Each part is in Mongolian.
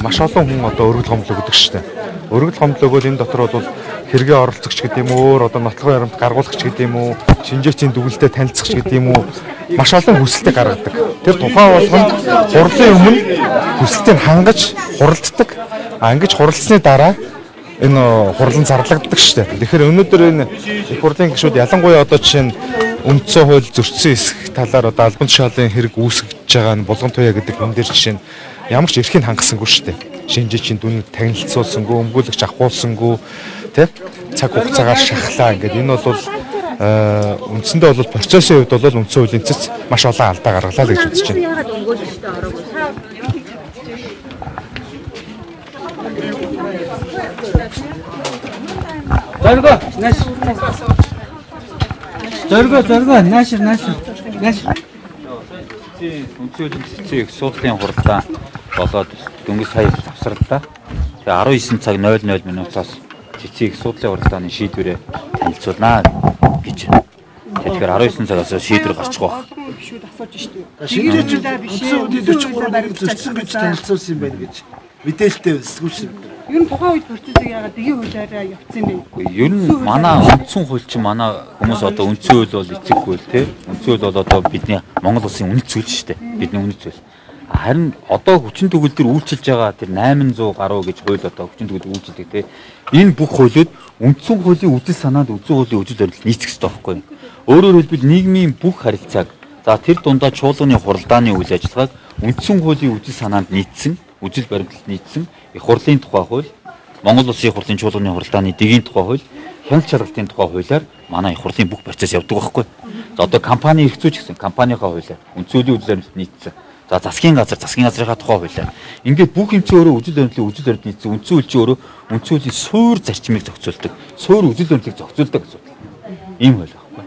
Маш олон хүн одоо өргөл гомдлог гэдэг шүү дээ. Өргөл гомдлог бол энэ дотор бол хэрэгээ оролцогч гэдэг юм уу, одоо нотлохын ярамд гаргуулагч гэдэг юм уу, шинжээчийн дүгнэлтэд танилцах гэдэг юм уу, маш олон хүсэлтийг гаргадаг. Тэр тухайн болгонд хурлын өмнө хүсэлтийг хангаж хуралддаг. Ингэж хуралдсны дараа энэ хурлан зарлагддаг шүү дээ. Тэгэхээр өнөөдөр энэ их хурлын гишүүд ялангуяа одоо жишээ нь үндсэн хууль зөрчсөн хэсэг талаар одоо албан тушаалын хэрэг үүсгэж байгаа нь булган туяа гэдэг юм дээр жишээ нь ямар ч эрхийг хангасангүй шүү дээ. Шинжээчийн дүнг танилцуулсангүй, өмгөөлөгч авахуулсангүй, тийм цаг хугацаагаар шахлаа ингээд энэ бол үндсэндээ бол процессын хувьд бол үндсэн хуулийн цэц маш олон алдаа гаргалаа л гэж үзэж байна. Яагаад өмгөөлөгчтэй ороогүй? Зорго, наашир. Үнцгийн цэцэг суудлын хурлаа болоод дөнгөж сая завсарлаа. Тэгээ 19 цаг 00 минутаас цэцэг суудлын хурлааны шийдвэрээ танилцуулнаа гэж. Тэгэхээр 19 цагаас шийдвэр гарчих واخ. Бишүүд асууж штеп. Шинжээч үндсэн үдийн 43-ыг зөрчсөн гэж танилцуулсан юм байна гэж. Мэдээлэлтэй сэтгүүлсэн. Ер нь тухайн үед процессыг яагаад тгийн хуулиараа явуулсан юм бэ? Ер нь манай үндсэн хууль чинь манай хүмүүс одоо үндсэн хууль бол эцэггүй л тий. Үндсэн хууль бол одоо бидний Монгол улсын үнэт зүйл шүү дээ. Бидний үнэт зүйл. Харин одоо хүчин төгөл төр үйлчилж байгаа тэр 800 гаруй гэж хууль одоо хүчин төгөл үйлчилдэг тий. Энэ бүх хуулиуд үндсэн хуулийн үдэл санаанд үндсэн хуулийн үдэл баримт нийцэх ёстой байхгүй юу? Өөрөөр хэлбэл нийгмийн бүх харилцааг за тэр дундаа чуулганы хуралдааны үйл ажиллагааг үндсэн хуулийн үдэл санаанд нийцсэн, үдэл баримтлалд нийцсэн их хурлын тухай хууль, Монгол Улсын их хурлын чуулганы хуралдааны дэгийн тухай хууль, хяналт шалгалтын тухай хуулиар манай их хурлын бүх процесс явдаг байхгүй. За одоо компани эрхцүүлж гэсэн компанийнхаа хуулиар үндсэн хуулийн үдэл баримтлалд нийцсэн. За засгийн газрынхаа тухай хуулиар. Ингээд бүх юм чи өөрөө үдэл баримтлалд нийцсэн. Үндсэн хууль чи өөрөө үндсэн хуулийн суур зарчмыг зохицуулдаг. Суур үдэл баримтлалыг зохицуулдаг асуудал. Ийм хууль байхгүй.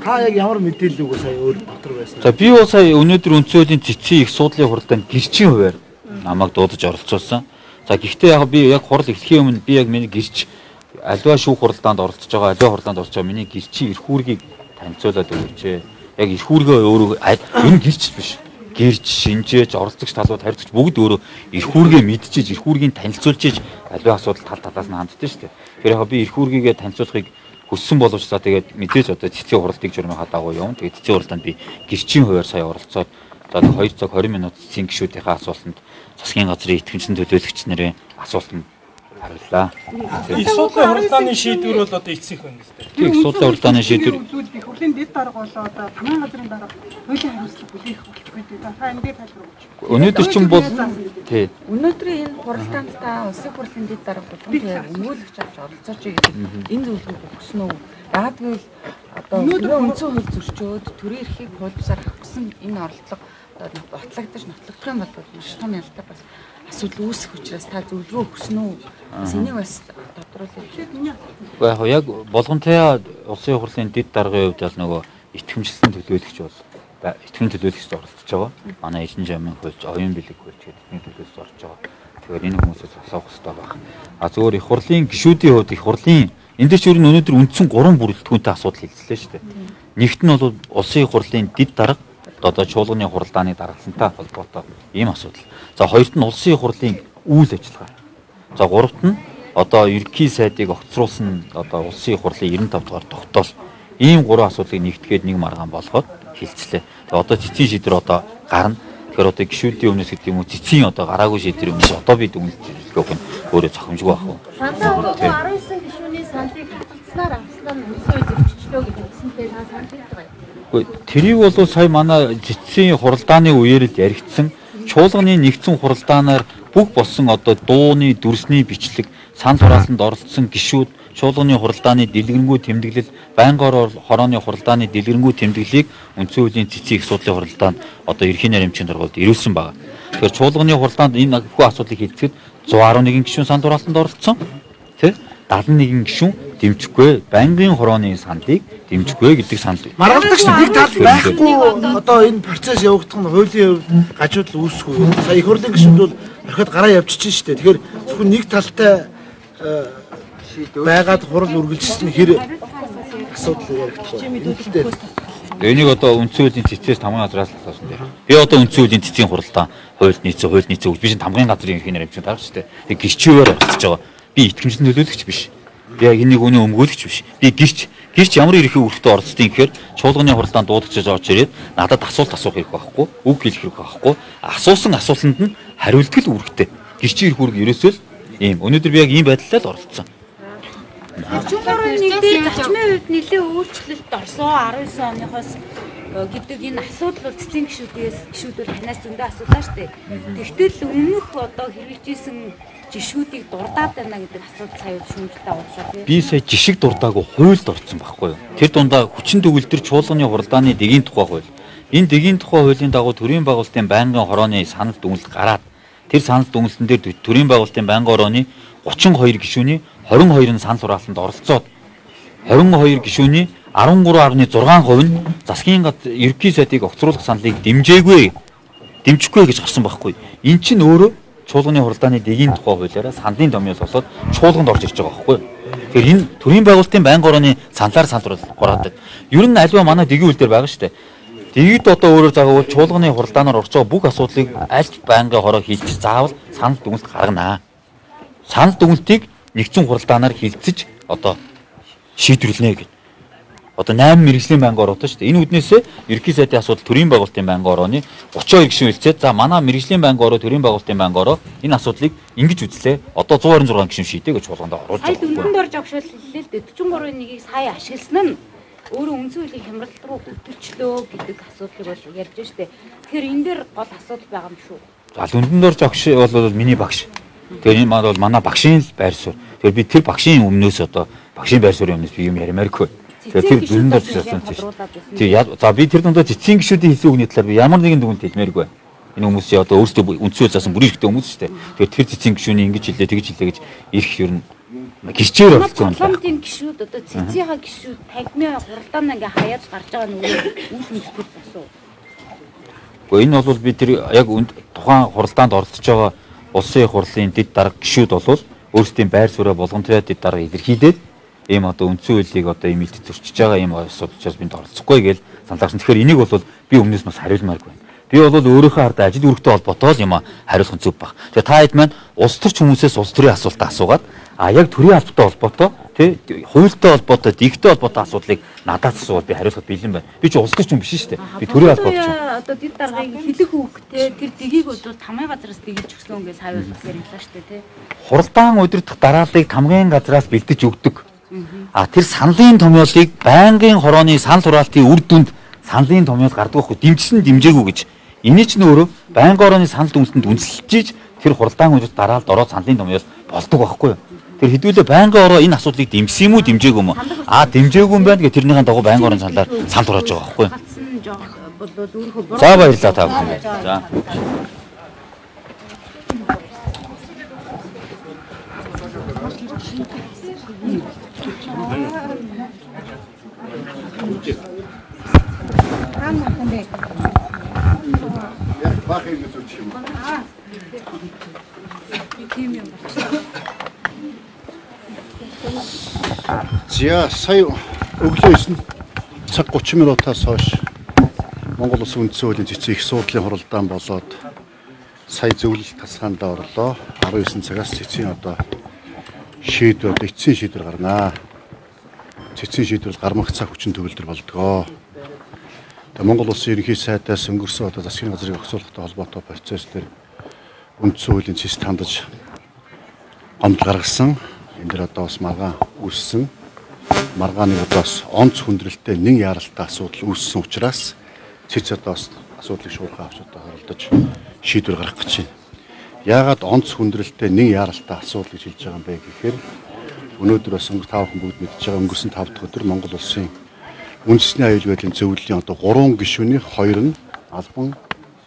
Та яг ямар мэдээлэл өгөө сая өөр дотор байсан. За би бол сая өнөөдөр үндсэн хуулийн цэцгийн их суудлын хуралдаанд гэрчийн хуваар намайг дуудаж оролцуулсан. За гэхдээ яг би яг хурал эхлэхийн өмнө би яг миний гэрч альва шүүх хуралдаанд оролцож байгаа, альва хурлаанд оролцож байгаа миний гэрчийн эрх үүргийг танилцуулаад өгөөч. Яг эрх үүргээ өөрөө энэ гэрч биш. Гэрч, шинжээч, оролцогч талууд харьцагч бүгд өөрөө эрх үүргээ мэдчихэж, эрх үүргийг танилцуулж альва асуудал талаас нь ханддаг шүү дээ. Тэгэхээр яг би эрх үүргийгээ танилцуулахыг хүссэн боловч за тэгээд мэдээж одоо цэцгийн хуралдыг журмынхаа дагуу явна. Тэгээд цэцгийн хуралдаанд би гэрчийн хуваар сая оролцоод за 2 цаг 20 минут цэцгийн гишүүдийнхээ асуултанд засгийн газрын итгэмжсэн төлөөлөгч нарын асуултанд хариуллаа. Их суудлын хуралдааны шийдвэр бол одоо эцсийнх байна л дээ. Тийм их суудлын хуралдааны шийдвэр их хурлын дэд дарга болоо одоо тамирын газрын дарга хуулийн хариуцлага бүлээх болчихгүй. Та энэ дээр тайлбар өгч. өнөөдөр чинь бол тий Өнөөдрийн энэ хуралдаанд та улсын хурлын дэд дарга болгон өмгөөлөгч авч оролцооч гэдэг энэ зөвлөгөөг өгсөн үү? Яагаад гэвэл одоо үндсэн хууль зөрчөөд төрийн эрхийг хуулбараар авсан энэ оролдлого одоо батлагдаж нотлогдох юм бол маш том ялтай бас асуудал үүсэх учраас та зөвлөгөө өгсөн үү? Энийг бас тодруулъя. яг болгонтой улсын хурлын дэд даргын хувьд бол нөгөө итгэмжлсэн төлөөлөгч бол итгэмж төлөөлөгчд оролцож байгаа. Манай эзэн жамын хөлж, оюун бэлэг хөлж гэдэг итгэмж төлөөлөгчд орж байгаа. Тэгэхээр энэ хүмүүсээс асуух хэрэгтэй байна. А зөвөр их хурлын гишүүдийн хувьд их хурлын энэ дэч өөр нь өнөөдөр үндсэн 3 бүрэлдэхүүнтэй асуудал хэлцлээ шүү дээ. Нэгт нь бол улсын их хурлын дэд дарга одоо чуулганы хуралдааны даргалцсантай холбоотой ийм асуудал. За хоёрт нь улсын их хурлын үйл ажиллагаа. За гуравт нь одоо ерөнхий сайдыг огцруулсан одоо улсын их хурлын 95 дугаар тогтоол. Ийм 3 асуудлыг нэгтгэхэд нэг маргаан болгоод хэлцлээ. Тэгээ одоо цэцгийн шийдвэр одоо гарна. Тэгэхээр одоо гишүүдийн өмнөөс гэдэг юм уу цэцгийн одоо гараагүй шийдвэр өмнөөс одоо би дүгнэлт өгөх нь өөрөө зохимжгүй байх уу. Сандаа одоо 19 гишүүний сандыг хатгалцсанаар авсан үндсэн хууль зөрчилдөө гэж хэлсэнтэй та санд байгаа юм. Тэрийг бол сая манай цэцгийн хуралдааны үеэр л яригдсан. Чуулганы нэгдсэн хуралдаанаар бүх болсон одоо дууны дүрсний бичлэг санал хураалтанд оролцсон гишүүд чуулганы хуралдааны дэлгэрэнгүй тэмдэглэл байнгын хорооны хуралдааны дэлгэрэнгүй тэмдэглэлийг үндсэн хуулийн цэцгийн их суудлын хуралдаанд одоо эрхийн наримчийн дургуульд ирүүлсэн байна. Тэгэхээр чуулганы хуралдаанд энэ бүх асуудлыг хэлцэхэд 111 гишүүн санал хураалтанд оролцсон. Тэ 71 гишүүн дэмжихгүй, байнгын хорооны сандыг дэмжихгүй гэдэг санал. Маргалдаг шүү. Нэг тал байхгүй одоо энэ процесс явагдах нь хуулийн хувьд гажуудал үүсэхгүй. Сая их хурлын гишүүд бол орхиод гараа явчихж шүү дээ. Тэгэхээр зөвхөн нэг талтай байгаад хурал үргэлжилсэн хэр асуудал яригдахгүй. Энийг одоо үндсэн хуулийн цэцээс тамгын газраас л асуусан дээр. Би одоо үндсэн хуулийн цэцгийн хуралдаа хууль нийцээ гэж биш тамгын газрын хийнээр юм чинь таарч штэ. Тэг гэрчээр орцож байгаа. Би итгэмжлэн нөлөөлөгч биш. Би яг энийг өнөө өмгөөлөгч биш. Би гэрч ямар ирэхээ өрхтөө орцдгийг гэхээр чуулганы хуралдаанд дуудагчиж орж ирээд надад асуулт асуух хэрэг байхгүй. Үг хэлэх хэрэг байхгүй. Асуусан асуултанд нь хариулт л үүрэгтэй. Гэрчийн ирэх үүрэг ерөөсөө л ийм. Өнөөдөр би яг ийм байдлаар л оролцсон. Чуулганы нэгдээ зарчмын хувьд нэлээд өөрчлөлт орсон 19 оныхоос гэдэг энэ асуудал бол цэцгийн гишүүдээр танаас зөндөө асуудал шүү дээ. Тэгтэл өмнөх одоо хэрэгжижсэн жишүүдийг дурдаад байна гэдэг асуудал сая шүүмжлэлтэй аваад тийм. Би сая жишг дурдаагүй хуульд орсон байхгүй юу? Тэр дундаа хүчин төгөлдөр чуулганы хуралдааны дэгийн тухай хууль. Энэ дэгийн тухай хуулийн дагуу төрийн байгуулалтын байнгын хорооны санал дүгнэлт гараад тэр санал дүгнэлтэн дээр төрийн байгуулалтын байнгын хорооны 32 гишүүний 22 нь санал хураалтанд оролцоод 22 гишүүний 13.6% нь засгийн ерөнхий сайдыг огцруулах саналыг дэмжихгүй гэж гарсан байхгүй. Эн чинь өөрөө чуулганы хуралдааны дэгийн тухай хуулиараа саналын томьёос болоод чуулганд орж ирж байгаа байхгүй. Тэгэхээр энэ төрийн байгуулалтын байнгын хорооны саналаар санал хураадад. Ер нь альва манай дэгийн хууль дээр байгаа шүү дээ. Дэгд одоо өөрөөр заавал чуулганы хуралдаанаар орж байгаа бүх асуудлыг аль байнгын хороо хийчих заавал санал дүгнэлт гаргана. Санал дүгнэлтийг нэгдсэн хуралдаанаар хилцэж одоо шийдвэрлэнэ гэдэг. Одоо 8 мэргэжлийн байнгын ороо шүү дээ. Энэ үднээсээ ерөнхий сайдын асуудал төрийн байгуулалтын байнгын орооны 32 гишүүн хэлцээд за манай мэргэжлийн байнгын ороо төрийн байгуулалтын байнгын ороо энэ асуудлыг ингэж үзлээ. Одоо 126 гишүүн шийдэ гэж чуулганд оруулж байгаа. Сая дүндээ орж огшол хэлээ л дээ. 43-1-ийг сая ашигласан нь өөрөө үндсэн хуулийн хямралт руу хөтлөчлөө гэдэг асуудлыг бол ярьж байна шүү дээ. Тэгэхээр энэ дээр гол асуудал байгаа юм шүү. За дүндээ орж огш бол миний багш. Тэгэхээр энэ бол манай багшийн байр суурь. Тэгэхээр би тэр багшийн өмнөөс одоо багшийн байр суурийн өмнөөс би юм ярмааргүй. Тэгэхээр тэр дүндээ орчихсон тийм. Тийм за би тэр дундаа цэцгийн гишүүдийн хэлсэн үгний талаар би ямар нэгэн дүгнэлт хэлмээргүй. Энэ хүмүүс чи одоо өөрсдөө үндсөө заасан бүр ихтэй хүмүүс шүү дээ. Тэгэхээр тэр цэцгийн гишүүний ингэж хэлээ тэгж хэлээ гэж ирэх ер нь гэрчээр орсон юм. Парламентын гишүүд одоо цэцгийнхаа гишүүд тагмын хуралдаан ингээ хаяад гарч байгаа нь үйл өмсгөл басуу. Гэхдээ энэ бол би тэр яг тухайн хуралдаанд оролцож байгаа улсын их хурлын дэд дарга гишүүд бол өөрсдийн байр сууриа болгонтой дэд дарга илэрхийлээд ийм одоо үндсэн хуулийг одоо ийм илт зөрчиж байгаа ийм асуудал учраас бинд оролцохгүй гэж саналгасан. Тэгэхээр энийг бол би өмнөөс бас хариулмааргүй байна. Би бол өөрийнхөө ард ажил үүрэгтэй холбоотой юм хариулах зөв баг. Тэгээ та хэд маань улс төрч хүмүүсээс улс төрийн асуултаа асуугаад яг төрийн албатай холбоотой тий хуультай холбоотой дэгтэй холбоотой асуудлыг надаас асуувал би хариулахад бэлэн байна. Би ч улс төрч хүн биш шүү дээ. Би төрийн албатай ч. Одоо дэд даргыг хэлэх үгтэй тэр дэгийг бол тамгын газраас дэглэж өгсөн гэж хавьяал ярьлаа шүү дээ тий. Хуралдаан удирдах дарааллыг тамгын газраас бэлдэж өгдөг. Тэр саналын томьёолыг байнгын хорооны санал хураалтын үр дүнд саналын томьёол гардаг байхгүй дэмжсэн дэмжээгүй гэж. Эний ч нөөрэ байнгын хорооны санал дүнсэнд үнэлж тэр хуралдаан удирдах дараалд ороод саналын томьёол болдог байхгүй юу? Тэр хэдүүлээ байнгын хороо энэ асуудлыг дэмжсэн юм уу дэмжээгүй юм уу? Дэмжээгүй юм байна гэх тэрнийхэн дагуу байнгын хорооны саналаар санал хурааж байгаа байхгүй юу? За баярлалаа та бүхэн. За. За сая өглөө 9 цаг 30 минутаас хойш Монгол Улсын үндсэн хуулийн цэцэг их сурдлын хуралдаан болоод сая зөвлөлт тасгаанд орлоо. 19 цагаас цэцгийн одоо шийдвэр эцсийн шийдвэр гарнаа. Цэцгийн шийдвэр гармах цаг хүчин төгөлдөр болдгоо. Тэгээ Монгол Улсын ерөнхий сайдаас өнгөрсөн одоо засгийн газрыг огцруулахтай холбоотой процесс дээр үндсэн хуулийн цэцэд хандаж гомдол гаргасан. Энэ дээр одоо бас маргаан үүссэн. Маргааны удаас онц хүндрэлтэй нэг яралтай асуудал үүссэн учраас цэц одоо асуудлыг шуурхай авч одоо хоролдож шийдвэр гаргах гэж байна. Яагаад онц хүндрэлтэй нэг яралтай асуудал гэж хэлж байгаа юм бэ гэхээр өнөөдөр бас таахан бүгд мэдж байгаа өнгөрсөн 5 дахь өдөр Монгол Улсын үндэсний аюул байдлын зөвлөлийн одоо 3 гишүүний 2 нь албан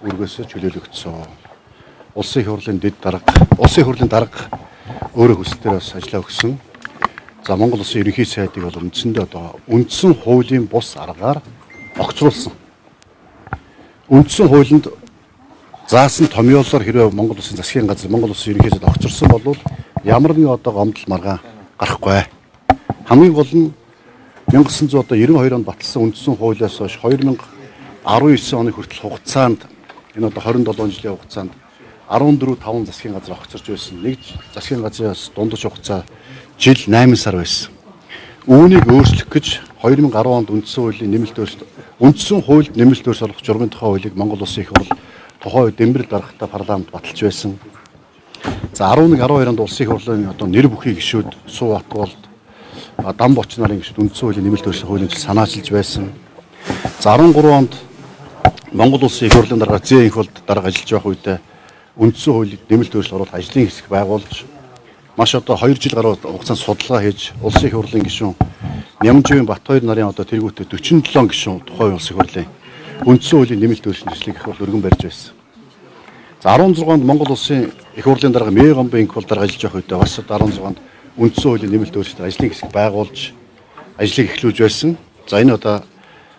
үүргээс чөлөөлөгдсөн. Улсын их хурлын дэд дарга, улсын их хурлын дарга өөрөө хүслээр бас ажиллаа өгсөн. За Монгол Улсын ерөнхий сайдыг бол үндсэндээ одоо үндсэн хуулийн бус аргаар огцруулсан. Үндсэн хуулинд заасан томьёолоор хэрвээ Монгол Улсын засгийн газар Монгол Улсын ерөнхий сайд огцорсон бол ямар нэгэн одоо гомдол маргаан гарахгүй. Хамгийн гол нь 1992 онд баталсан үндсэн хуулиас хойш 2019 оны хүртэл хугацаанд энэ одоо 27 жилийн хугацаанд 14-5 засгийн газар огцорч байсан. Нэг засгийн газраас дундаж хугацаа жил 8 сар байсан. Үүнийг өөрчлөх гэж 2010 онд үндсэн хуулийн нэмэлт өөрчлөлт үндсэн хуульд нэмэлт өөрчлөлт олох журмын тухай хуулийг Монгол Улсын их хурл тухайн үед Дэмбэрэл даргатай парламент баталж байсан. За 11-12 онд улсын их хурлын одоо нэр бүхий гишүүд Сувбат болд Дам Боч нарын гишүүд үндсэн хуулийн нэмэлт өөрчлөлт хуулийн санаачилж байсан. За 13 онд Монгол Улсын их хурлын дарга Зээ их хурлд дарга ажиллаж байх үедээ үндсэн хуулийг нэмэлт өөрчлөлт оруулах ажлын хэсэг байгуулж маш одоо 2 жил гаруй хугацаанд судалгаа хийж улсын их хурлын гишүүн Нямживын Батбаяр нарын одоо тэргүүтээ 47 гишүүн тухайн улсын их хурлын үндсэн хуулийн нэмэлт өөрчлөлтийг их хурл өргөн барьж байсан. За 16 онд Монгол Улсын их хурлын дарга Мэ Гомбын их хурл дарга ажиллаж байх үедээ бас 16 онд үндсэн хуулийн нэмэлт өөрчлөлт ажлын хэсэг байгуулж ажлыг эхлүүлж байсан. За энэ одоо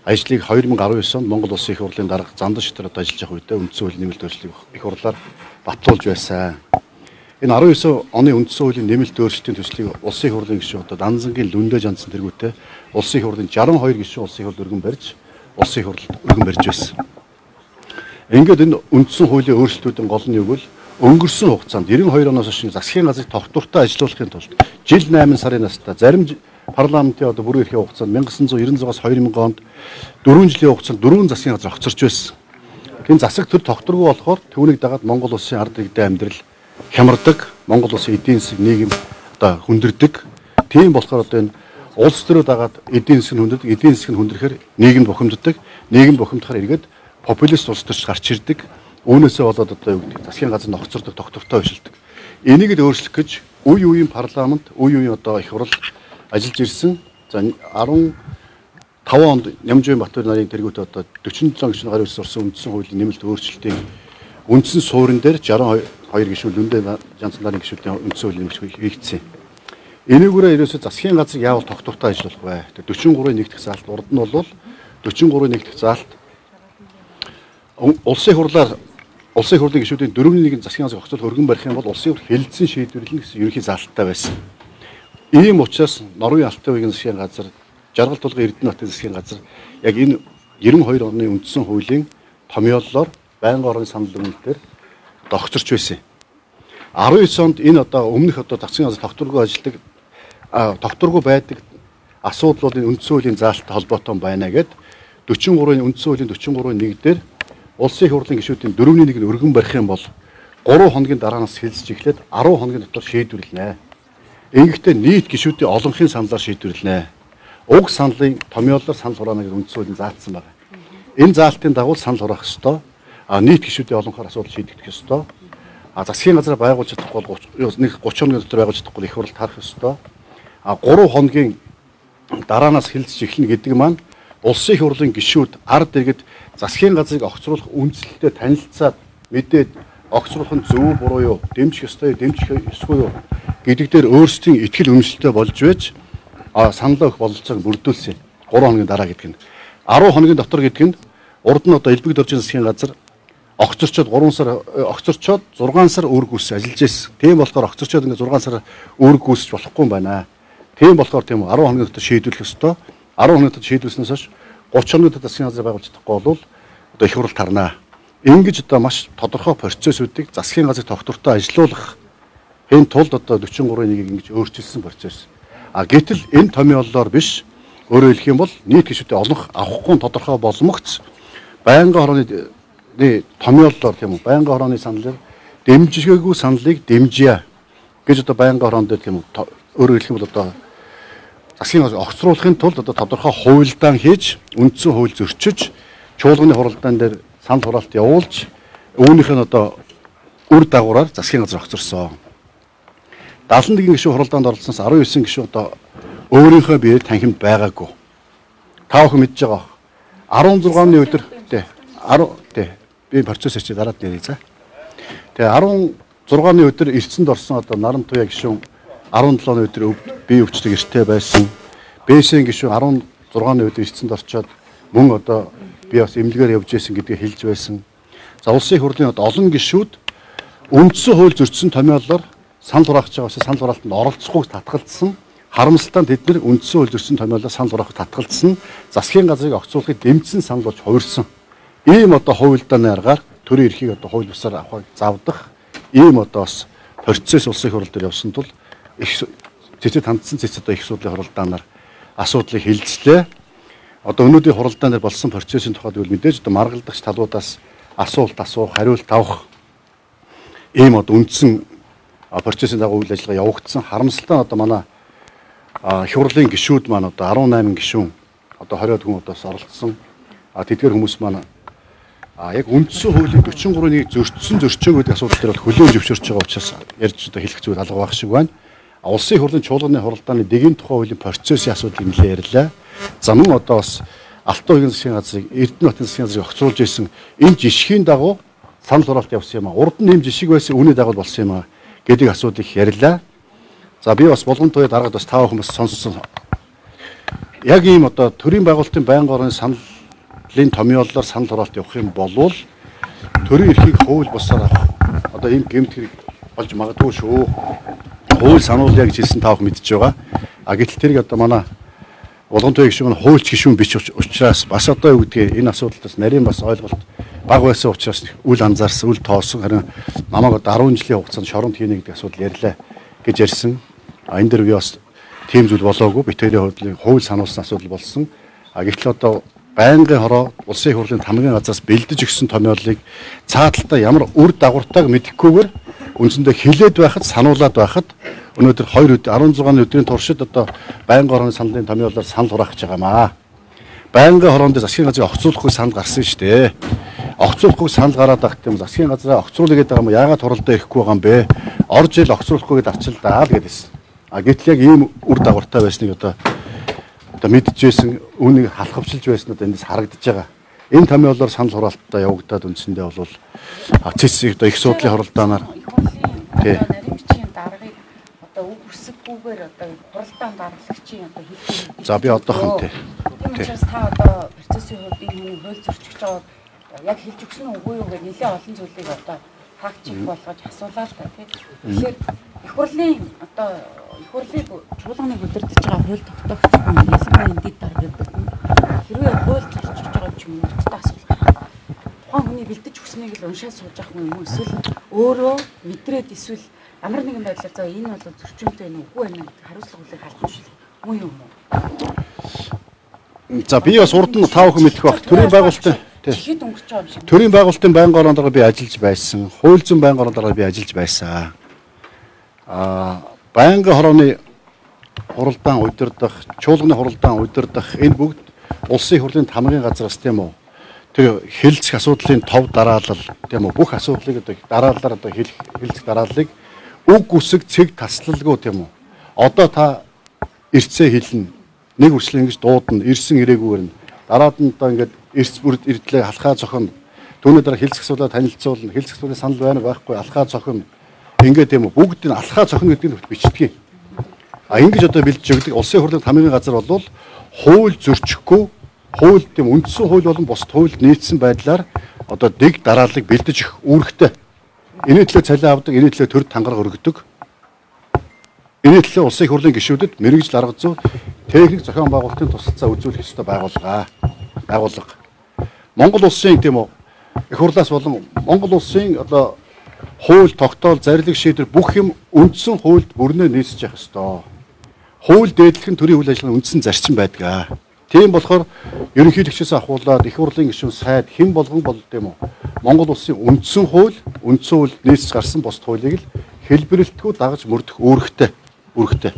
ажлыг 2019 онд Монгол Улсын их хурлын дарга Зандан Шидар одоо ажиллаж байх үедээ үндсэн хуулийн нэмэлт өөрчлөлтийг их хурлаар батлуулж байсан. Энэ 19 оны үндсэн хуулийн нэмэлт өөрчлөлтийн төслийг улсын их хурлын гишүүн одоо Данзангийн Лүндэ Жанцсан тэргүүтээ улсын их хурлын 62 гишүүн улсын их хурлд өргөн барьж улсын их хурлд өргөн барьж байсан. Ингээд энэ үндсэн хуулийн өөрчлөлтүүдийн гол нь юу гэвэл өнгөрсөн хугацаанд 92 оноос хойш засгийн газрыг тогтвортой ажилуулахын тулд жил 8 сарын настай зарим парламентын одоо бүрэн эрхийн хугацаанд 1996-аас 2000 онд 4 жилийн хугацаанд 4 засгийн газар огцорч байсан. Энэ засаг төр тогтворгүй болохоор түүнийг дагаад Монгол Улсын ард иргэдийн амьдрал хямардаг, Монгол Улсын эдийн засаг нийгэм одоо хүндэрдэг. Тийм болохоор одоо энэ улс төрөө дагаад эдийн засаг нь хүндэрдэг, эдийн засаг нь хүндрэхээр нийгэм бухимддаг, нийгэм бухимдахаар эргээд популист улс төрч гарч ирдэг. Үүнээсээ болоод одоо юу гэдэг засгийн газар ногцордог, тогтвортой байшилдаг. Энийг л өөрчлөх гэж үе үеийн парламент, үе үеийн одоо их хурл ажиллаж ирсэн. За 15 онд Нямживын Батбаяр нарын тэргүүтээ одоо 47 гишүүн гаруй сурсан үндсэн хуулийн нэмэлт өөрчлөлтийн үндсэн суурин дээр 62 гишүүн Лүндэ Жанцсан нарын гишүүдийн үндсэн хуулийн нэмэлт хийгдсэн. Энийгээрээ ерөөсөө засгийн газрыг яавал тогтвортой ажиллах вэ? 43-ийн нэгдэх заалт урд нь бол 43-ийн нэгдэх заалт улсын хурлаар улсын хурлын гишүүдийн 4-1 засгийн газрыг огцруулах өргөн барих юм бол улсын хурл хэлэлцэн шийдвэрлэх гэсэн ерөнхий заалттай байсан. Ийм учраас Норвегийн Алтан уугийн засгийн газар, Жаргал тулгын Эрдэнэ хотын засгийн газар яг энэ 92 оны үндсэн хуулийн томьёоллоор байнгын орны санал өгүүлэлтээр огцорч байсан. 19 онд энэ одоо өмнөх одоо засгийн газар тогтворгүй ажилладаг тогтворгүй байдаг асуудал бол энэ үндсэн хуулийн заалттай холбоотой байна гэд 43-ийн үндсэн хуулийн 43-ийн 1 дээр улсын их хурлын гишүүдийн 4-1 нь өргөн барих юм бол 3 хоногийн дараанаас хэлэлцэж эхлээд 10 хоногийн дотор шийдвэрлэнэ. Ингэхдээ нийт гишүүдийн олонхын саналаар шийдвэрлэнэ. Уг саналын томьёолоор санал хураана гэж үндсэн хуулийн заалтсан байна. Энэ заалтын дагуу санал хураах ёстой. Нийт гишүүдийн олонхоор асуудал шийдэгдэх ёстой. Засгийн газар байгуулж чадахгүй бол 30 хоногийн дотор байгуулж чадахгүй их хурлд харах ёстой. 3 хоногийн дараанаас хэлэлцэж эхлэнэ гэдэг маань улсын их хурлын гишүүд ард иргэд засгийн газрыг огцруулах үндслэлтэд танилцаад мэдээд огцруулах нь зөв буруу юу, дэмжих ёстой, дэмжих ёсгүй юу гэдэг дээр өөрсдийн итгэл үнэмшилтэй болж байж саналаа өгөх бололцоог бүрдүүлсэн. 3 хоногийн дараа гэдэг нь 10 хоногийн дотор гэдэг нь урд нь одоо элбэг дөржин засгийн газар огцорчоод 3 сар огцорчоод 6 сар үүрэг гүйцэж ажиллаж байсан. Тийм болохоор огцорчоод ингээд 6 сар үүрэг гүйцэж болохгүй юм байна. Тийм болохоор тийм 10 хоногийн дотор шийдвэрлэх ёстой. 10 хоногийн дотор шийдвэрлснээс хойш 30 хоногийн дотор засгийн газар байгуулж чадахгүй бол одоо их хурл тарнаа. Ингэж одоо маш тодорхой процессүүдийг засгийн газрыг тогтвортой ажилуулах энэ тулд одоо 43-ийн 1-ийг ингэж өөрчилсөн процесс. Гэтэл энэ томьёоллоор биш, өөрөөр хэлэх юм бол нийт гишүүдийн олонх авахгүй тодорхой боломгц байнгын хорооны томьёоллоор тийм үү байнгын хорооны саналыг дэмжгээгүй саналыг дэмжье гэж одоо байнгын хороонд дээр тийм үү өөрөөр хэлэх юм бол одоо засгийн газрыг огцруулахын тулд одоо тодорхой хуульдаан хийж үндсэн хууль зөрчиж чуулганы хуралдаан дээр санал хураалт явуулж үүнийх нь одоо үр дагавраар засгийн газар огцорсон. 71 гишүүн хуралдаанд оролцсноос 19 гишүүн одоо өөрийнхөө биеэр танхимд байгаагүй. Та бүхэн мэдж байгаа. 16-ны өдөр би процессор чи дараад нэрээ за. Тэгээ 16-ны өдөр эрдсэнд орсон одоо Наран Туяа гишүүн 17-ны өдөр бие өвчтөг эрттэй байсан. Бээсийн гишүүн 16-ны үед эцэнд орчоод мөн одоо би бас эмнэлгээр явж байсан гэдгийг хэлж байсан. За улсын их хурлын олон гишүүд үндсэн хууль зөрчсөн томьёолоор санал хураахж байгаа учраас санал хураалтанд оролцохгүйг татгалзсан. Харамсалтай тэд нэр үндсэн хууль зөрчсөн томьёолоор санал хураахыг татгалзсан. Засгийн газрыг огцруулахыг дэмжсэн санал болж хувирсан. Ийм одоо хувилдааны аргаар төрийн эрхийг одоо хууль бусаар авахыг завдах ийм одоо бас процесс улсын их хурл дээр явсан тул их цэцэд хандсан цэцэд одоо их судлалын хуралдаанаар асуудлыг хилцлээ. Одоо өнөөдрийн хуралдаан дээр болсон процессын тухайд бол мэдээж одоо маргалдагч талуудаас асуулт асуух, хариулт авах ийм одоо үндсэн процессын дагуу үйл ажиллагаа явагдсан. Харамсалтай нь одоо манай их хурлын гишүүд маань одоо 18 гишүүн одоо 20-од хүн одоос оролцсон. Тэдгээр хүмүүс маань яг үндсэн хуулийн 43-ыг зөрчсөн зөрчөөг гэдэг асуудал дээр бол хүлээн зөвшөөрч байгаа учраас ярьж одоо хэлэх зүйл алга байх шиг байна. Улсын их хурлын чуулганы хуралдааны дэгийн тухай хуулийн процессын асуудлыг нэлээд ярьлаа. За мөн одоо бас Алтан уян засгийн газрыг Эрдэнэ хотын засгийн газрыг огцруулж исэн энэ жишгийн дагуу санал хураалт явсан юм а. Урд нь ийм жишг байсан үүний дагуу болсон юм а гэдэг асуудыг ярьлаа. За би бас болгон туяа дараад бас тав хүмүүс сонссон. Яг ийм одоо төрийн байгуулалтын байнгын орны саналын томьёолоор санал хураалт явах юм болвол төрийн эрхийг хууль бусаар одоо ийм гэмт хэрэг болж магадгүй шүү. Хууль сануулъя гэж хэлсэн таах мэдж байгаа. Гэтэл тэрийг одоо манай болгон туяа гишүүн хуульч гишүүн бич учраас бас одоо юу гэдгийг энэ асуудалтаас нарийн бас ойлголт бага байсан учраас үл анзаарсан, үл тоосон харин намайг одоо 10 жилийн хугацаанд шоронд хийнэ гэдэг асуудал ярьлаа гэж ярьсан. Энэ дэр би бас тийм зүйл болоогүй. Битэрийн хууль сануулсан асуудал болсон. Гэтэл одоо байнгын хороо улсын их хурлын хамгийн газраас бэлдэж өгсөн томьёолыг цааталтаа ямар үр дагавартайг мэдэхгүйгээр үндсэндээ хилээд байхад сануулад байхад өнөөдөр 16-ны өдрийн туршид одоо байнгын хорооны саналын томьёолоор санал хураах гэж байгаамаа. Байнгын хороонд засгийн газрыг огцруулахгүй санал гарсан шүү дээ. Огцруулахгүй санал гараад байх гэвэл засгийн газраа огцруулъя гэдэг юм яагаад хуралдаа ирэхгүй байгаа юм бэ? Орж ил огцруулахгүй гэдээ арчилдаа л гэдээсэн. Гэтэл яг ийм үр дагавартай байсныг одоо мэдчихсэн үүнийг халахвчилж байсан одоо эндээс харагдаж байгаа. Энэ томьёолоор санал хураалтаа явагдаад үндсэндээ бол цэцэг одоо их судлалын хуралдаанаар наримчийн даргыг одоо үг хүсэггүйгээр одоо хуралдаан даргалагчийн одоо хэлдэг. За би одоохон тийм учраас та одоо процессын хувьд энэ хууль зөрчиж байгаа яг хэлж өгсөн нь үгүй юу гэж нэлээд олон зүйлийг одоо факт чек болгож асуулаа л та тийм. Тэгэхээр их хурлын одоо их хурлыг чуулганыг удирдах байгаа хууль тогтоогч хүн ялангуяа эндий даргадаг хүн хэрвээ хууль зөрчиж байгаа ч юм уу та асуулах. Тухайн хүний бэлдэж өгснийг л уншаад сууж явах юм уу эсвэл өөрөө мэдрээд эсвэл ямар нэгэн байдлаар за энэ бол зөрчимтэй байна уу үгүй байна гэдэг хариуцлага хүлээх албан шүү муу юм уу? За би бас урд нь тав хүн мэдэх баг. Төрийн байгуулалтын ихэд өнгөрч байгаа юм шиг. Төрийн байгуулалтын байнгын орон дараа би ажиллаж байсан. Хууль зүйн байнгын орон дараа би ажиллаж байсан. Байнгын хорооны хуралдаан удирдах, чуулганы хуралдаан удирдах энэ бүгд улсын их хурлын хамгийн газраас тийм үү? Тэр хэлцэх асуудлын тов дараалал тийм үү? Бүх асуудлыг одоо дараалалаар одоо хэлцэх дарааллыг үг үсэг цэг таслалгүй тийм үү? Одоо та ирцээ хэлнэ. Нэг үрчлэн ингэж дуудана, ирсэн ирээгүйгээр нь дараад нь одоо ингээд эрс бүрд ирдлээ алхаа зохино. Түүний дараа хэлцэх асуудлаа танилцуулна. Хэлцэх асуудлын санал байна байхгүй алхаа зохино. Ингээд тийм үү? Бүгд нь алхаа зохино гэдэг нь бичдэг. Ингэж одоо бэлдэж өгдөг улсын хурлын хамгийн газар бол хууль зөрчихгүй, хууль тийм үндсэн хууль болон бусад хуульд нийцсэн байдлаар одоо дэг дарааллыг бэлдэж өгөх үүрэгтэй. Энэ төлөө цалин авдаг, энэ төлөө төр тангараг өргөдөг. Энэ төлөө улсын их хурлын гишүүдэд мэрэгжил арга зүй техник зохион байгуулалтын тусалцаа үзүүлэх ёстой байгууллага. Монгол улсын тийм үү их хурлаас болон Монгол улсын одоо хууль тогтоол зарлиг шийдвэр бүх юм үндсэн хуульд бүрнээ нийцэж явах ёстой. Хууль дээдлэх нь төрийн үйл ажиллагааны үндсэн зарчим байдаг. Тийм болохоор ерөнхийлөгчөөс ахуулаад их хурлын гишүүн сайд хэн болгон бол тийм үү Монгол улсын үндсэн хууль нийцэж гарсан бус хуулийг л хэлбэрэлтгүй дагаж мөрдөх үүрэгтэй.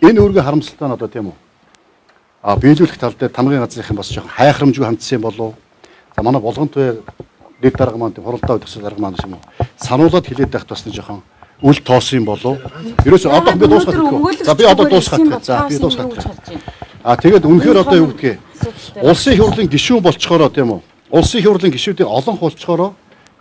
Энэ үүргээ харамсалтай нь одоо тийм үү биелүүлэх тал дээр тамгын газрынхан бас жоохон хайхрамжгүй хандсан болов. За манай болгон туяа дэд дарга маань хуралдаа удирдах дарга маань юм уу сануулад хилээд байхад бас нэг жоохон үл тоосон юм болов. Ерөөсөө одоо би дуусгах. За би одоо дуусгах. За би дуусгах. Тэгээд үнэхээр одоо юу гэдгийг улсын их хурлын гишүүн болцохороо тийм үү улсын их хурлын гишүүдийн олон хулцохороо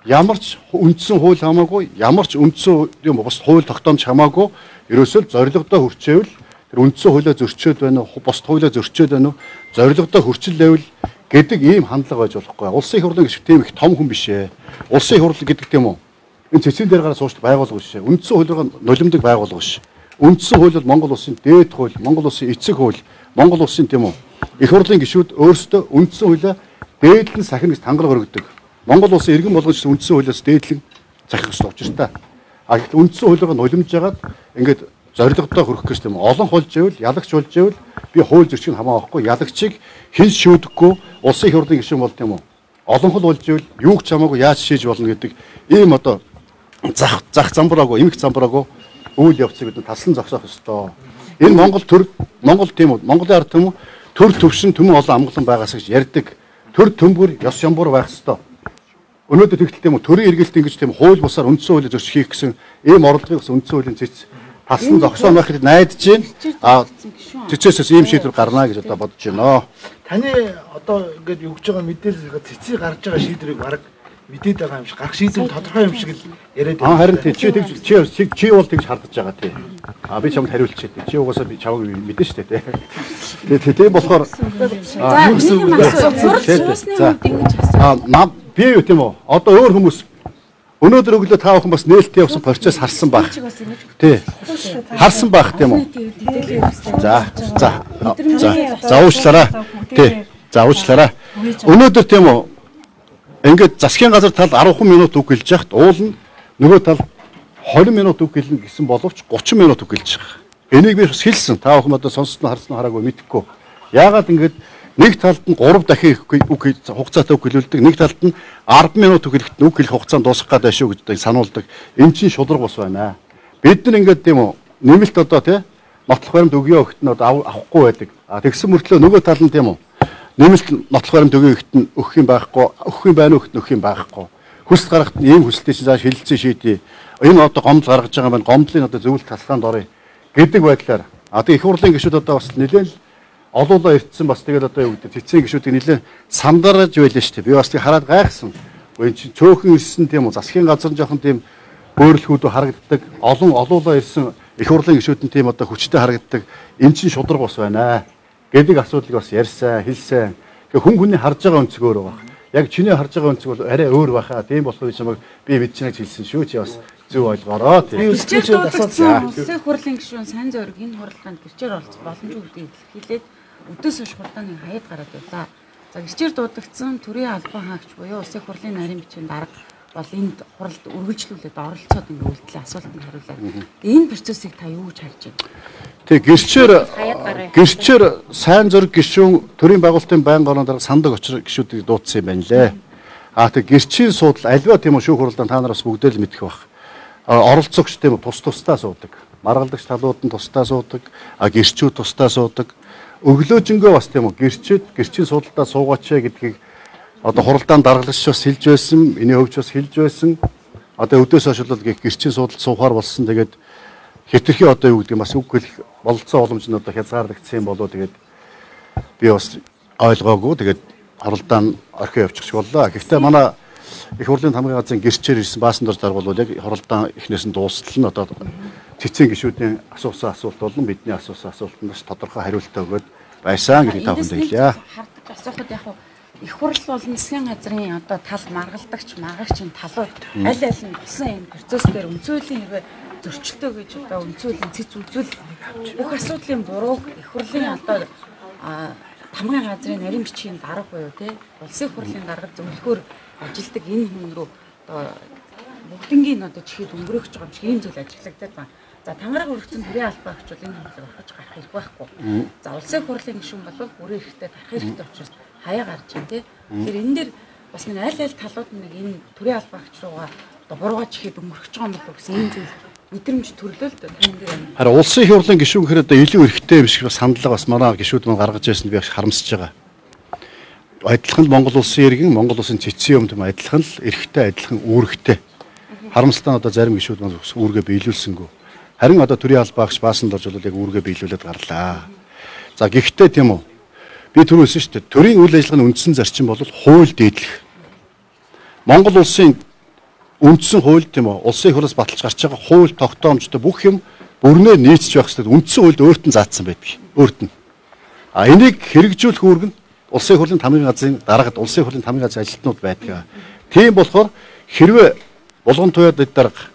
ямар ч үндсэн хууль хамаагүй ямар ч үндсэн юм бос хууль тогтоомж хамаагүй ерөөсөө зорилгодоо хүрчээвэл тэр үндсэн хуулиа зөрчөөд байна уу, бусад хуулиа зөрчөөд байна уу, зорилгодоо хүрчлээвэл гэдэг ийм хандлага байж болохгүй. Улсын их хурлын гишүүн тийм их том хүн биш ээ. Улсын их хурл гэдэг тийм үү? Энэ цэцэн дээр гараад суучдаг байгууллага биш ээ. Үндсэн хуулиараа нулимдаг байгууллага биш. Үндсэн хууль бол Монгол улсын дээд хууль, Монгол улсын эцэг хууль, Монгол улсын тийм үү? Их хурлын гишүүд өөрсдөө үндсэн хуулиа дээдлэн сахин гэж тангараг өргөдөг. Монгол улсын иргэн болгоч үндсэн хуулиас дээдлэн захих гэж учиртай. А гэтэл үндсэн хуулиараа нулимж жагаад ингээд зорилгодоо хүрэх гэж тийм олон хулж ивэл, ялагч болж ивэл би хууль зөрчиг хамаахгүй, ялагчийг хэн шүүдэггүй улсын их хурлын гишүүн бол тийм үү? Олон хул болж ивэл юу ч хамаагүй яаж шийдэж болно гэдэг ийм одоо зах замбраагүй, эмх замбраагүй үйл явцыг бид таслан зогсоох ёстой. Энэ Монгол төр, Монгол тийм үү? Монголын ард түмэн төр төвшин түмэн олон амгалан байгаас гэж ярьдаг. Төр төмбөр ёс ямбуур байх ёстой. Өнөөдөр тэгтэл тийм үү? Төрийн эргэлт ингэж тийм хууль бусаар үндсэн хуулийг зөрчиж хийх гэсэн ийм орлогыг бас үндсэн хуулийн цэц таслан зогсоно байхад найдаж байна. А цэцээс ийм шийдвэр гарна гэж одоо бодож байна. Таны одоо ингээд өгж байгаа мэдээлэл цэцэг гарч байгаа шийдвэрийг баг мэдээд байгаа юм шиг гарах шийдвэр тодорхой юм шиг л яриад байна. Харин чи бол тэгж хардаж байгаа тий. Би чамд хариулчих тий. Чи угаасаа би чамайг мэдэн штэ тий. Тэгээ болохоор би юу тийм үү? Одоо өөр хүмүүс өнөөдөр өглөө та бүхэн бас нээлттэй явсан процесс харсан баг. Тий. Харсан баг тийм үү? За уучлаарай. Тий. За уучлаарай. Өнөөдөр тийм үү? Ингээд засгийн газар тал 10 минут үг хэлж яхад уул нь нөгөө тал 20 минут үг хэлнэ гэсэн боловч 30 минут үг хэлж байгаа. Энийг би бас хэлсэн. Та бүхэн одоо сонссон харсан хараагүй мэдэхгүй. Яагаад ингээд нэг талд нь 3 дахин үг хугацаатай үг хэлүүлдэг, нэг талд нь 10 минут үг хэлэхэд үг хэлэх хугацаанд дуусах гэдэг шүү гэж сануулдаг. Энэ чинь шудраг бус байна. Бид нар ингээд тийм үү нэмэлт одоо тий нотлох баримт өгөө өгт нь одоо авахгүй байдаг. Тэгсэн мөртлөө нөгөө тал нь тийм үү нэмэлт нотлох баримт өгөө өгт нь өгөх юм байхгүй, өгөх юм байна уу өгөх нь өгөх юм байхгүй. Хүсэл гаргахад ийм хүсэлтэй чинь зааш хэлэлцээ шийдээ. Энэ одоо гомдол гаргаж байгаа юм байна. Гомдлын одоо зөвлөлт тасалгаанд орё гэдэг байдлаар. Одоо их хурлын гишүүд одоо бас нэлээд олуулаа ирдсэн бас тэгээд одоо юу гэдэг цэцэн гишүүдийг нэлээд сандарж байлаа шүү дээ. Би бас тийг хараад гайхсан. Өө чинь цөөхөн ирсэн тийм үү засгийн газар жоохон тийм өөрлөхүүд харагддаг. Олуулаа ирсэн их хурлын гишүүд нь тийм одоо хүчтэй харагддаг. Эн чинь шудраг бос байна гэдэг асуудлыг бас ярьсан, хэлсэн. Тэгээ хүн хүний харж байгаа өнцөг өөр байна. Яг чиний харж байгаа өнцөг бол арай өөр байхаа. Тийм болохоор чамайг би мэдчихнэ гэж хэлсэн шүү чи бас зөв ойлгоорой. Гэрчээр дуудагдсан улсын хурлын гишүүн сайн зориг энэ хурлаанд гэрчээр оролцох боломжгүй гэдгийг хэлээд өдөөс хойш хурдааны хаяад гараад байлаа. За гэрчээр дуудагдсан төрийн албан хаагч буюу улсын хурлын нарийн бичгийн дарга бол энд хуралд үргэлжлүүлээд оролцоод ингэ үйлдэл асуултанд хариулаад энэ процессыг та юу гэж харж байна? Тэг гэрчээр сайн зориг гишүүн төрийн байгуулалтын байнгын орон дарга сандаг очир гишүүдийг дуудсан юм байна лээ. Тэг гэрчийн суудал альва тийм үү шүүх хуралдаанд та нараас бүгдээ л мэдэх бах. Оролцогч тийм үү тусдаа суудаг. Маргалдагч талууд нь тусдаа суудаг. Гэрчүүд тусдаа суудаг. Өглөөжингөө бас тийм үү гэрчийн суудалдаа суугаач гэдгийг одоо хуралдаанд даргалагч бас хэлж байсан, эний хөвч бас хэлж байсан. Одоо өдөөс хойш бол гэрчийн суудалд суухаар болсон. Тэгээд хэтэрхий одоо юу гэдэг юм бас үг хэлэх бололцоо боломж нь одоо хязгаарлагдсан болоо тэгээд би бас ойлгоогүй. Тэгээд хуралдаан орхио явчих боллоо. Гэхдээ манай их хурлын хамгийн газрын гэрчээр ирсэн баасан дор дарга бол яг хуралдаан эхнээс нь дуустал нь одоо цэцэн гишүүдийн асуусан асуулт болон бидний асуусан асуултанд тодорхой хариултаа өгөөд байсан гэж та бүхэнд хэлье. Хардаг асуухад яг их хурл болон засгийн газрын одоо тал маргалдагч, магагчийн талууд аль аль нь болсон энэ процесс дээр өнцөлийн хэрвээ зөрчилтөө гэж одоо өнцөлийн цэц үзүүл бүх асуудлын бурууг их хурлын одоо хамгийн газрын нарийн бичгийн дарга буюу тий улсын хурлын дарга зөвлөхөөр ажилдаг энэ хүн рүү одоо бүгднгийн одоо чихэд өнгөрөх байгаа юм шиг ийм зүйл ажиглагдаад байна. За тангараг өргөцсөн төрийн албан хаагч бол энэ хурлыг орхиж гарах хэрэг байхгүй. За улсын хурлын гишүүн бол бүрэн хэрэгтэй тарах хэрэгтэй учраас хаяа гарч ийн тий. Тэгэхээр энэ дэр бас нэг аль аль талууд нэг энэ төрийн албан хаагч руугаа одоо буруугаа чихэд өнгөрөх байгаа юм болов гэсэн ийм зүйл мэдрэмж төрлөө л дээ. Харин улсын их хурлын гишүүн гэхээр одоо илүү эрхтэй биш бас хандлага бас манай гишүүд мань гаргаж байсан би харамсаж байгаа. Адилхан л Монгол улсын иргэн, Монгол улсын цэцэн юм тийм адилхан л эрхтэй, адилхан үүрэгтэй. Харамсалтай одоо зарим гишүүд маань үүргээ биелүүлсэнгүй. Харин одоо төрийн албан хаагч баасан дорж бол яг үүргээ биелүүлээд гарлаа. За гэхдээ тийм үү. Би түрүүлсэн шүү дээ. Төрийн үйл ажиллагааны үндсэн зарчим бол хууль дээдлэх. Монгол улсын үндсэн хууль тийм үү. Улсын их хурлаас баталж гарч байгаа хууль тогтоомжтой бүх юм бүрнээ нийцж байх хэрэгтэй. Үндсэн хуульд өөрт нь заасан байдаг. Өөрт нь. Энийг хэрэгжүүлэх үүрэг нь Улсын хурлын тамгын газрын дараагад Улсын хурлын тамгын газрын ажилтнууд байдаг. Тийм болохоор хэрвээ булган туяад дарга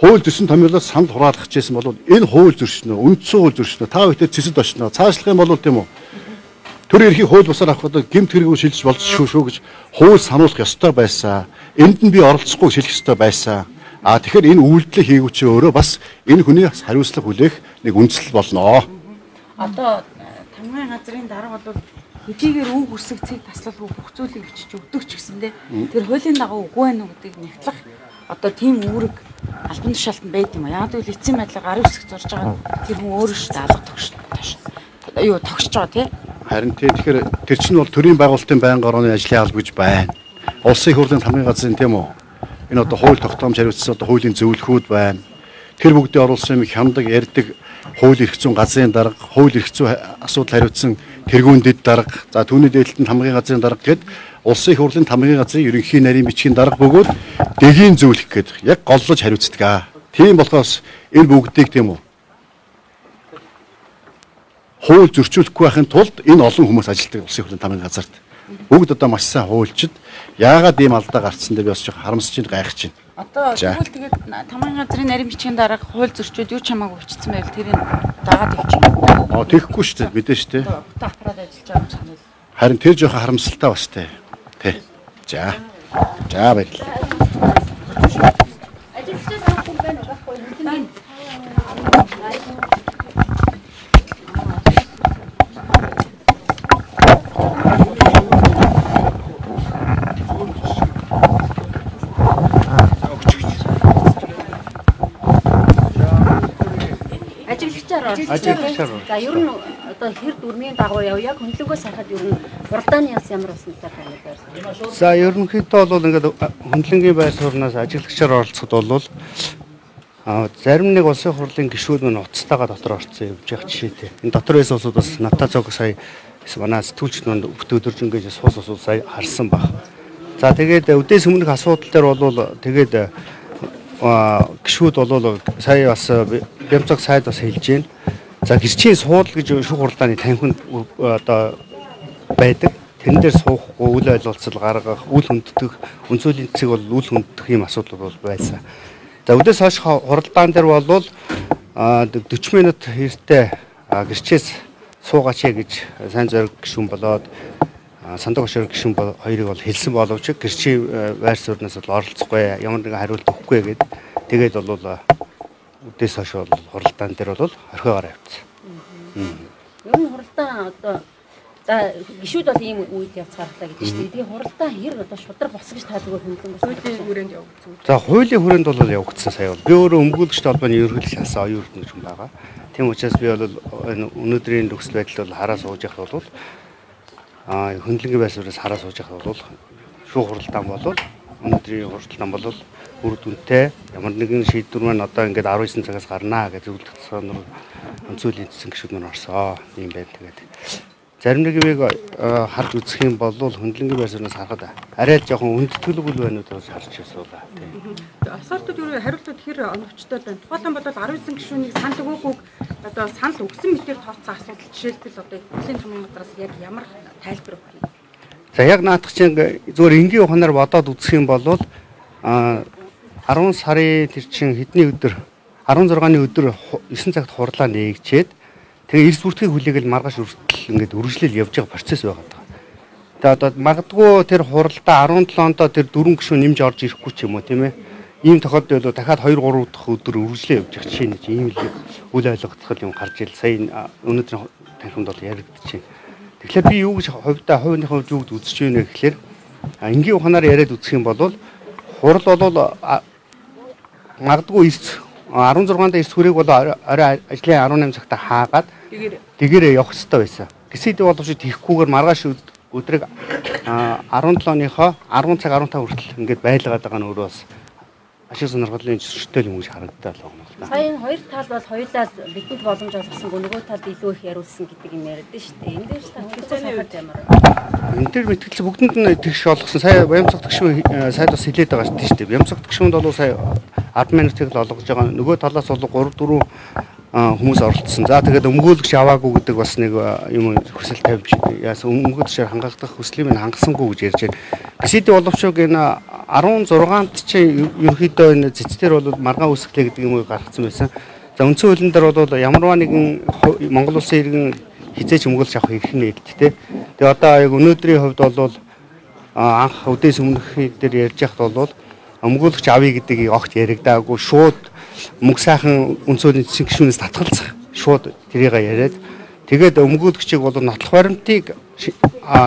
хууль зөрчил томьёолоос санал хураалгах гэсэн бол энэ хууль зөрчнөө, үндсэн хууль зөрчнөө, та бүхэн цэцэд очно. Цаашлах юм бол тийм үү? Төр эрхийг хууль бусаар авах бол гэмт хэрэггүй шилжиж болчихгүй шүү гэж хууль сануулах ёстой байсан. Энд нь би оролцохгүй шилжих ёстой байсан. Тэгэхээр энэ үйлдэлийг хийгүүч өөрөө бас энэ хүний хариуцлага хүлээх нэг үндсэл болно. Одоо тамгын газрын дарга бол хэдийгээр үг үсэг цэг таслалгүй бүх зүйлийг бичиж өгдөг ч гэсэндээ тэр хуулийн дагуу үгүй байна уу гэдгийг нэгтлах одоо тийм үүрэг албан тушаалтанд байд юм аа. Яг л эцсийн байдлаар гарын үсэг зурж байгаа тэр хүн өөрөө шүү дээ алга тогшиж байгаа тий. Харин тэгэхээр тэр чинь бол төрийн байгуулалтын байнгын орооны ажлын алба гэж байна. Улсын хурлын тамгын газрын тийм үү? Энэ одоо хууль тогтоомж хариуцсан одоо хуулийн зөвлөхүүд байна. Тэр бүгдийг оруулсан юм хяндаг, ярьдаг хууль эрх зүйн газрын дарга, хууль эрх зүйн асуудал хариуцсан тэргүүн дэд дарга, за түүний дээдлэлтэн тамгын газрын дарга гэд Улсын хурлын тамгын газрын ерөнхий нарийн бичгийн дарга бөгөөд дэгийн зөвлөх гэдэг яг голлож хариуцдаг. Тийм болохоос энэ бүгдийг тийм үү? Хууль зөрчүүлэхгүй байхын тулд энэ олон хүмүүс ажилладаг Улсын хурлын тамгын газарт. Бүгд одоо маш сайн хуульчид яагаад ийм алдаа гарцсан дээр би бас жоохон харамсаж байна, гайхаж байна. Одоо тэгвэл тэгээд тамгын газрын нарийн бичгийн дарга хууль зөрчүүд юу ч хамаагүй хүчсэн байвал тэрийг дагаад явчих. Тэгэхгүй шүү дээ, мэдэн шүү дээ. Бүтэн аппарат ажиллаж байгаа юм шиг. Харин тэр жоохон харамсалтай бас тий. За баярлалаа. Ажилчдаа санахгүй байна уу байхгүй юу? Ажиглагчаар. За ер нь одоо хэр дүрмийн дагуу яг хөндлөгөөс харахад ер нь уралдааны яс ямар болсон талаар танилцуулъя. За ерөнхийдөө бол ингээд хөндлөнгийн байр суурнаас ажиглагчаар оролцоход бол зарим нэг улсын хурлын гишүүд мань уцтайгаа дотор орцсон явж байгаа жишээтэй. Энэ дотор байсан улсууд бас Натаа цог сая манай сэтгүүлч манд бүтээгдэрж ингээд суус усууд сая харсан баг. За тэгээд өдөөс өмнөх асуудал дээр бол тэгээд гишүүд бол сая бас Бямцаг сайд бас хэлж байна. За гэрчийн суудал гэж шүүх хурлааны танхимд одоо байдаг. Тэрэн дээр суухгүй үйл ойлголцол гаргах, үйл хүнддэх, өнцөлийн цэцэг бол үйл хүнддэх юм асуудал бол байсан. За өдөөс хойш хуралдаан дээр бол 40 минут хэртэ гэрчээс суугаач гэж сайн зориг гишүүн болоод сандаг ошор гишүүн хоёрыг бол хэлсэн боловч гэрчийн байр суурнаас бол оролцохгүй, ямар нэгэн хариулт өгөхгүй гэд тэгээд бол үдээс хойш бол хуралдаан дээр бол орхиогоор явцсан. Ер нь хуралдаан одоо за гишүүд бол ийм үед явцгаарлаа гэдэг чинь. Тэгээ хуралдаан хэр одоо шудраг бос гэж та зүгээр хөндлөн бос. Хуулийн хүрээнд явагдсан. За хуулийн хүрээнд бол явагдсан сая бол. Би өөрөө өмгөөлөгчд холбооны ерөнхийлөгч хасаа оюун эрдэнэ хүн байгаа. Тийм учраас би бол өнөөдрийн нөхцөл байдал бол хараа сууж явах бол хөндлөнгийн байр сууриас хараа сууж явах бол шүүх хуралдаан бол өнөөдрийн хуралдаан бол үр дүнтэй ямар нэгэн шийдвэр маань одоо ингээд 19 цагаас гарнаа гэж зөвлөлт цаанаар өнцөлийн цэцэн гişүүд маань орсоо юм байна. Тэгээд зарим нэг юм харж үзэх юм бол хөндлөнгийн байр сууриас харахад арай л жоохон хүндэтгэлгүй байна уу гэж харж байна. Асуултууд юу хариултууд хэр оновчтой байна. Тухайлбал бодвол 19 гишүүнийг санал өгөөгүй одоо санал өгсөн мэтээр тооцсон асуудал жишээлбэл одоо Улсын тамгын газраас яг ямар тайлбар өгөх юм? За яг наадах чинь зүгээр энгийн ухаанаар бодоод үзэх юм бол 10 сарын тэр чин хэдний өдөр 16-ны өдөр 9 цагт хурлаа нээгчээд тэгээ эрс бүртгэхийг хүлээгээл маргааш үргэлжлэл ингээд үргэлжлэл явж байгаа процесс байгаа даа. Тэгээ одоо магадгүй тэр хуралдаа 17-нд тэр 4 гишүүн нэмж орж ирэхгүй ч юм уу тийм ээ. Ийм тохиолдолд дахиад 2-3 дахь өдөр үргэлжлэл явж байгаа жишээ нь ийм л үйл ойлгох юм гарч ил сая өнөөдрийн танхимд бол яригдчихэв. Тэгэхээр би юу гэж хувийн хувьд юу гэж үзэж байна гэхээр энгийн ухаанаар яриад үзэх юм бол хурал бол магадгүй 16-нд эрс хүрээг бол орой ажлын 18 цагта хаагаад тэгээрээ явах хэрэгтэй байсан. Гэсэд боловч тийхгүйгээр маргааш өдрийг 17-ныхоо 10 цаг 15 хүртэл ингээд байлгаад байгаа нь өөрөө бас ашиг сонирхлын зөрчтэй юм шиг харагдтал байна. Сая хоёр тал бол хоёулаа бидэнд боломж олгосонгүй нөгөө талд илүү их яриулсан гэдэг юм яриад шүү дээ. Энэ дээр статистикс ямар вэ? Энэ дээр мэтгэлцээ бүгдэнд нь тэгш олгосон. Сая Бямцаг гишүүн сайд бас хэлээд байгаа шүү дээ. Бямцаг гишүүнд бол сая 10 минутыг л олгож байгаа. Нөгөө талаас бол 3-4 хүмүүс оролцсон. За тэгээд өмгөөлөгч аваагүй гэдэг бас нэг юм хүсэл тавьж яасан өмгөөлөгчөөр хангагдах хүслийг минь хангасангүй гэж ярьж байна. Бисэди боловчог энэ 16-нд чи ерөнхийдөө энэ цэцтэр бол маргаан үсгэлээ гэдэг юм гаргацсан байсан. За үндсэн хуулийн дээр бол ямарваа нэгэн Монгол улсын иргэн хизээч өмгөөлж авах эрх нь элттэй. Тэгээ одоо яг өнөөдрийн хувьд бол анх өдөөс өмнөх дээр ярьж байхад бол өмгөөлөгч авъя гэдгийг огт яригдаагүй шууд мөнгө сайхан үндсөлийн засгийн гишүүнээс татгалзах шууд тэрийг яриад тэгээд өмгөөлөгчийг бол нотлох баримтыг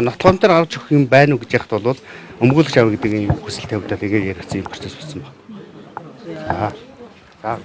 нотлоон дээр гаргаж өгөх юм байна уу гэж яхад бол өмгөөлөгч авъя гэдэг юм хүсэл тавьдаа тэгээд яригдсан юм процесс болсон байна. За.